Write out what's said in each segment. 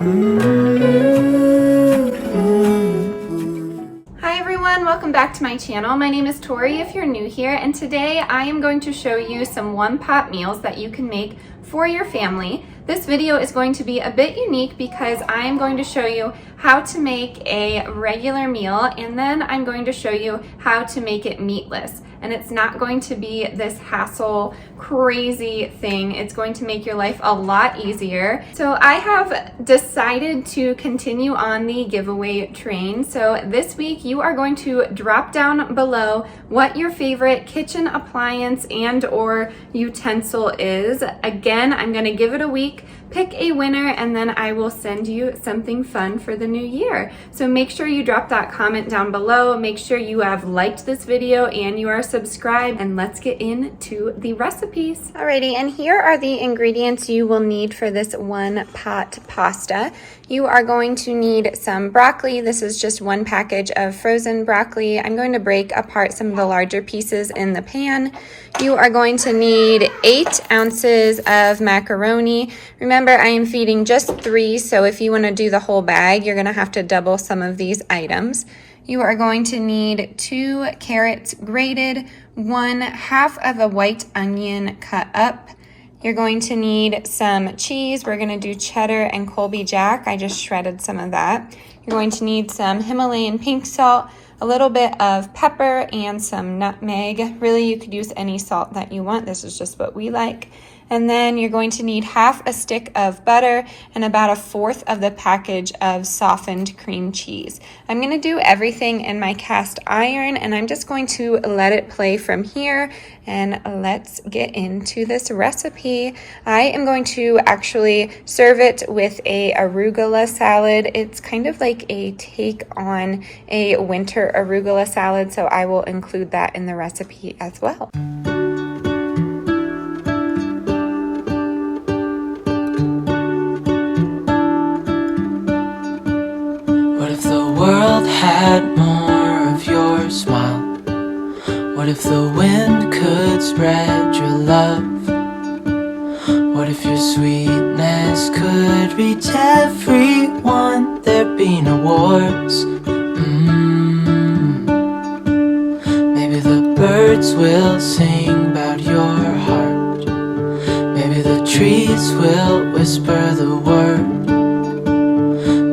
Hi everyone, welcome back to my channel. My name is Tori if you're new here, and today I am going to show you some one-pot meals that you can make for your family. This video is going to be a bit unique because I am going to show you how to make a regular meal, and then I'm going to show you how to make it meatless. And it's not going to be this hassle, crazy thing. It's going to make your life a lot easier. So I have decided to continue on the giveaway train. So this week you are going to drop down below what your favorite kitchen appliance and or utensil is. Again, I'm gonna give it a week, pick a winner, and then I will send you something fun for the new year. So make sure you drop that comment down below. Make sure you have liked this video and you are subscribed, and let's get into the recipes. Alrighty, and here are the ingredients you will need for this one pot pasta. You are going to need some broccoli. This is just one package of frozen broccoli. I'm going to break apart some of the larger pieces in the pan. You are going to need 8 ounces of macaroni. Remember, I am feeding just 3, so if you want to do the whole bag, you're going to have to double some of these items. You are going to need 2 carrots grated, 1/2 of a white onion cut up. You're going to need some cheese. We're going to do cheddar and Colby Jack. I just shredded some of that. You're going to need some Himalayan pink salt, a little bit of pepper, and some nutmeg. Really, you could use any salt that you want. This is just what we like. And then you're going to need 1/2 a stick of butter and about 1/4 of the package of softened cream cheese. I'm going to do everything in my cast iron, and I'm just going to let it play from here, and let's get into this recipe. I am going to actually serve it with a arugula salad. It's kind of like a take on a winter arugula salad, so I will include that in the recipe as well. Had more of your smile. What if the wind could spread your love? What if your sweetness could reach everyone? There'd be no wars. Maybe the birds will sing about your heart. Maybe the trees will whisper the word.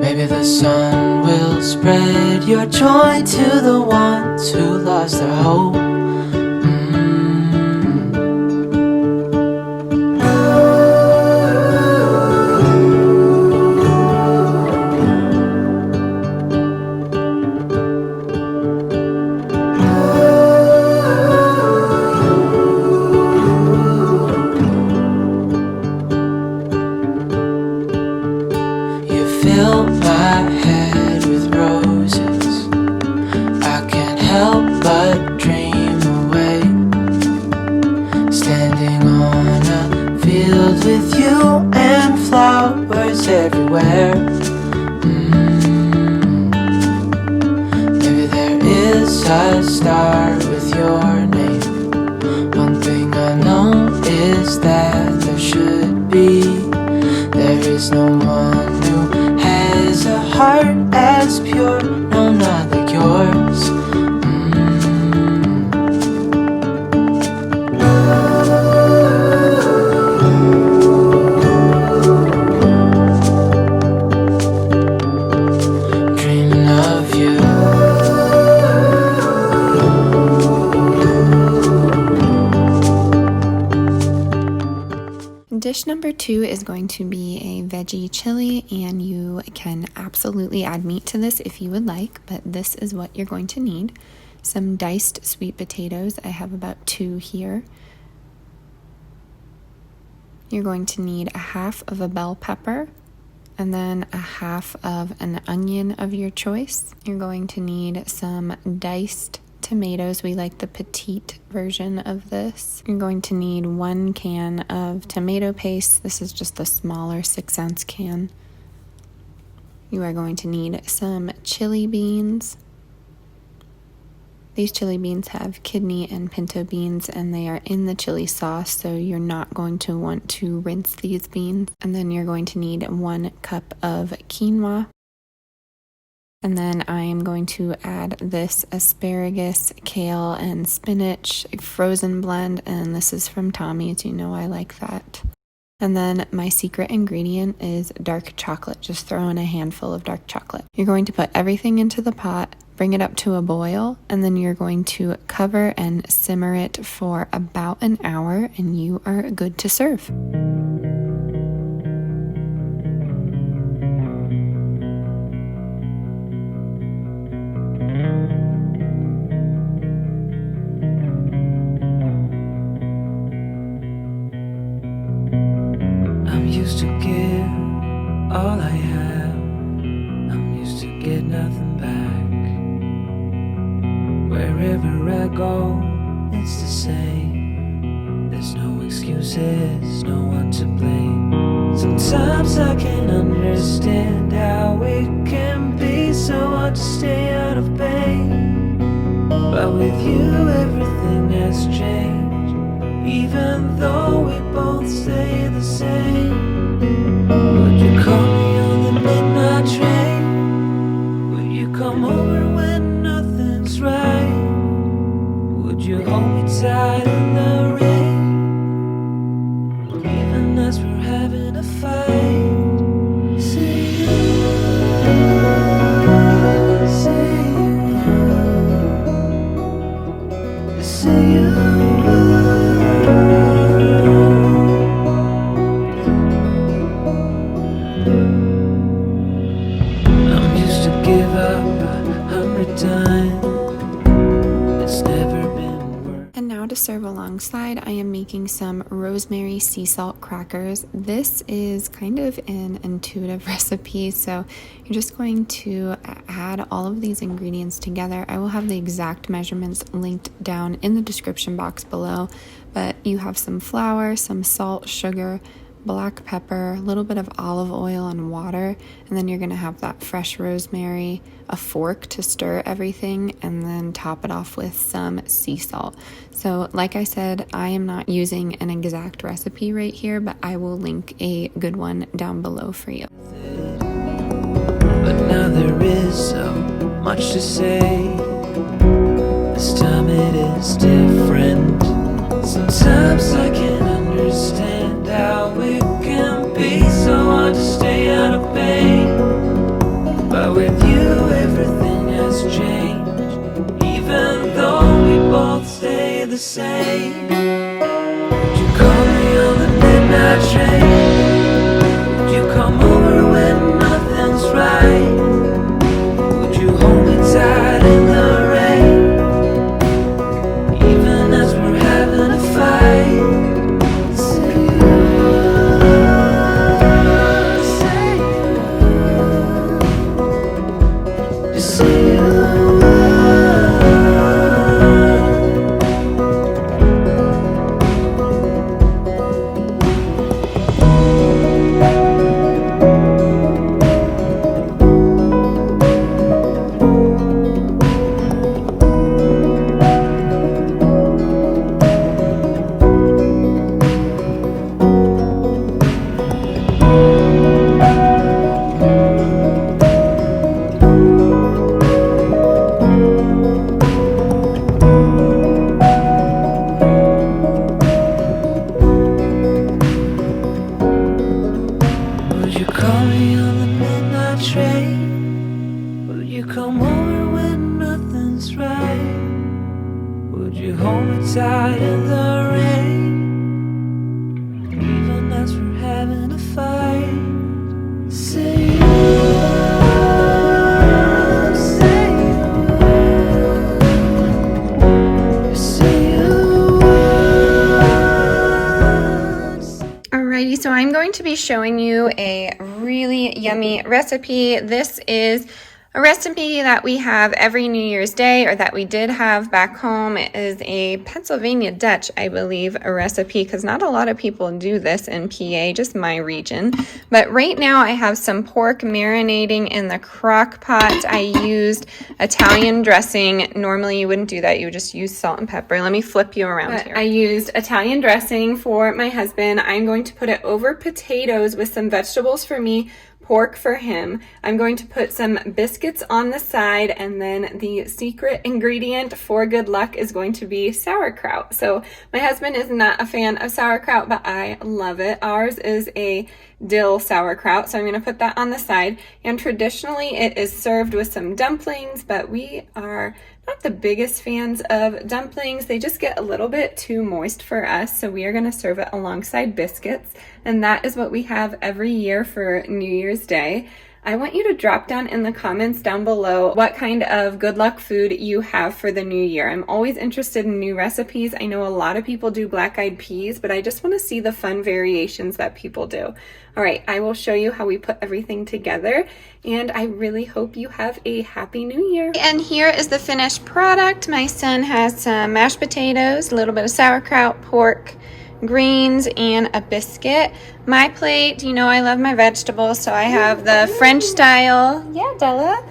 Maybe the sun will spread your joy to the ones who lost their hope. You fill my head with roses. I can't help but dream away, standing on a field with you and flowers everywhere. Maybe there is a star with your name. One thing I know is that there should be. There is no one who has a heart as pure, no, not like yours. Dreaming of you. Dish number 2 is going to be a veggie chili, and you can absolutely add meat to this if you would like, but this is what you're going to need. Some diced sweet potatoes. I have about 2 here. You're going to need 1/2 of a bell pepper, and then 1/2 of an onion of your choice. You're going to need some diced tomatoes. We like the petite version of this. You're going to need 1 can of tomato paste. This is just the smaller 6-ounce can. You are going to need some chili beans, These chili beans have kidney and pinto beans, and they are in the chili sauce, so you're not going to want to rinse these beans. And then you're going to need 1 cup of quinoa. And then I am going to add this asparagus, kale, and spinach frozen blend, and this is from Tommy's. You know I like that. And then my secret ingredient is dark chocolate. Just throw in a handful of dark chocolate. You're going to put everything into the pot, bring it up to a boil, and then you're going to cover and simmer it for about an hour, and you are good to serve. I'm used to give all I have. I'm used to get nothing back. Wherever I go, it's the same. There's no excuses, no one to blame. Sometimes I can understand how it can be so hard to stay out of pain. But with you everything has changed, even though we both stay the same. Would you call me on the midnight train? Would you come over when nothing's right? Would you hold me tight in the rain, even as we're having a fight? Say you, say you. I'm used to give up 100 times. It's never been worth. And now to serve alongside, I am making some rosemary sea salt crackers. This is kind of an intuitive recipe, so you're just going to add all of these ingredients together. I will have the exact measurements linked down in the description box below, but you have some flour, some salt, sugar, black pepper, a little bit of olive oil and water, and then you're going to have that fresh rosemary, a fork to stir everything, and then top it off with some sea salt. So like I said, I am not using an exact recipe right here, but I will link a good one down below for you. But now there is so much to say. This time it is different. Sometimes I can't understand how it can be so hard to stay out of pain. But with you everything has changed, even though we both stay the same. Would you call me on the midnight train? Would you come over when nothing's right? Would you hold me tight in the rain, even as we're having a fight? Tight in the rain, even as we're having a fight. Say you, say you, say you. Alrighty, so I'm going to be showing you a really yummy recipe. This is A recipe that we have every New Year's Day, or that we did have back home, is a Pennsylvania Dutch, I believe, a recipe, because not a lot of people do this in PA, just my region. But right now I have some pork marinating in the crock pot. I used Italian dressing. Normally you wouldn't do that, you would just use salt and pepper. Let me flip you around here. I used Italian dressing for my husband. I'm going to put it over potatoes with some vegetables for me, pork for him. I'm going to put some biscuits on the side, and then the secret ingredient for good luck is going to be sauerkraut. So my husband is not a fan of sauerkraut, but I love it. Ours is a dill sauerkraut, so I'm going to put that on the side. And traditionally it is served with some dumplings, but we are not the biggest fans of dumplings. They just get a little bit too moist for us, so we are going to serve it alongside biscuits, and that is what we have every year for New Year's Day. I want you to drop down in the comments down below what kind of good luck food you have for the new year. I'm always interested in new recipes. I know a lot of people do black-eyed peas, but I just want to see the fun variations that people do. All right, I will show you how we put everything together, and I really hope you have a happy new year. And here is the finished product. My son has some mashed potatoes, a little bit of sauerkraut, pork, greens, and a biscuit. My plate, you know I love my vegetables, so I have the French style, yeah, Della,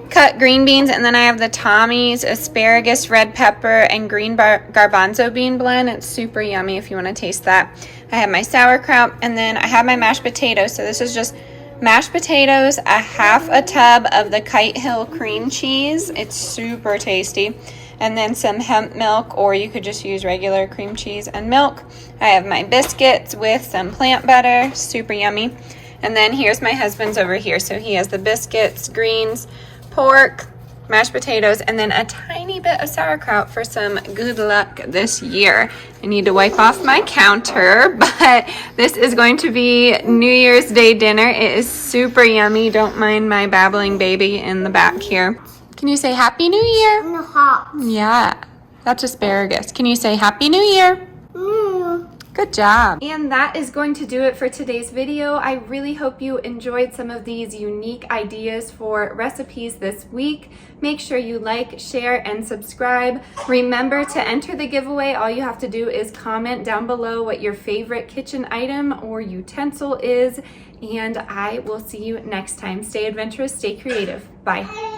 cut green beans, and then I have the Tommy's asparagus, red pepper, and green garbanzo bean blend. It's super yummy if you want to taste that. I have my sauerkraut, and then I have my mashed potatoes. So this is just mashed potatoes, a half a tub of the Kite Hill cream cheese. It's super tasty. And then some hemp milk, or you could just use regular cream cheese and milk. I have my biscuits with some plant butter, super yummy. And then here's my husband's over here. So he has the biscuits, greens, pork, mashed potatoes, and then a tiny bit of sauerkraut for some good luck this year. I need to wipe off my counter, but this is going to be New Year's Day dinner. It is super yummy. Don't mind my babbling baby in the back here. Can you say Happy New Year? Yeah, that's asparagus. Can you say Happy New Year? Good job. And that is going to do it for today's video. I really hope you enjoyed some of these unique ideas for recipes this week. Make sure you like, share, and subscribe. Remember to enter the giveaway. All you have to do is comment down below what your favorite kitchen item or utensil is, and I will see you next time. Stay adventurous, stay creative. Bye.